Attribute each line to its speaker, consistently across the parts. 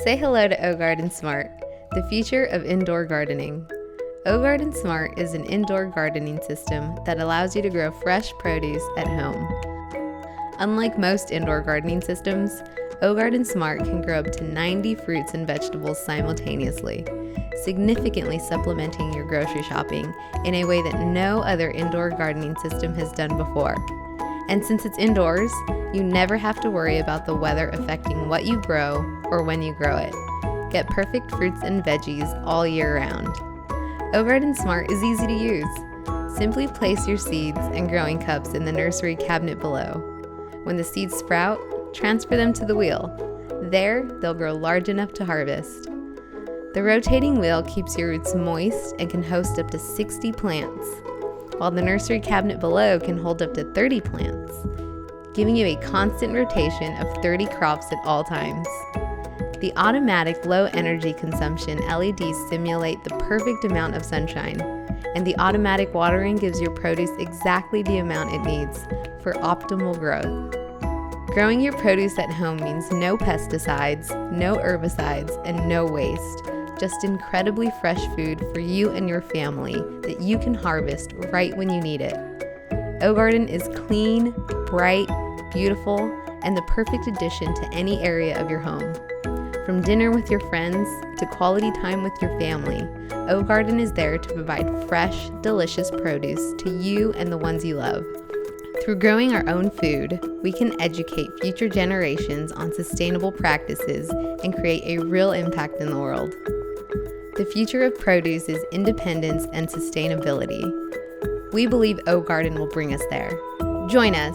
Speaker 1: Say hello to OGarden Smart, the future of indoor gardening. OGarden Smart is an indoor gardening system that allows you to grow fresh produce at home. Unlike most indoor gardening systems, OGarden Smart can grow up to 90 fruits and vegetables simultaneously, significantly supplementing your grocery shopping in a way that no other indoor gardening system has done before. And since it's indoors, you never have to worry about the weather affecting what you grow or when you grow it. Get perfect fruits and veggies all year round. OGarden Smart is easy to use. Simply place your seeds and growing cups in the nursery cabinet below. When the seeds sprout, transfer them to the wheel. There, they'll grow large enough to harvest. The rotating wheel keeps your roots moist and can host up to 60 plants, while the nursery cabinet below can hold up to 30 plants, giving you a constant rotation of 30 crops at all times. The automatic low energy consumption LEDs simulate the perfect amount of sunshine, and the automatic watering gives your produce exactly the amount it needs for optimal growth. Growing your produce at home means no pesticides, no herbicides, and no waste. Just incredibly fresh food for you and your family that you can harvest right when you need it. OGarden is clean, bright, beautiful, and the perfect addition to any area of your home. From dinner with your friends to quality time with your family, OGarden is there to provide fresh, delicious produce to you and the ones you love. Through growing our own food, we can educate future generations on sustainable practices and create a real impact in the world. The future of produce is independence and sustainability. We believe OGarden will bring us there. Join us.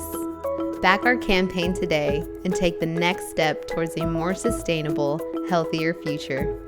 Speaker 1: Back our campaign today and take the next step towards a more sustainable, healthier future.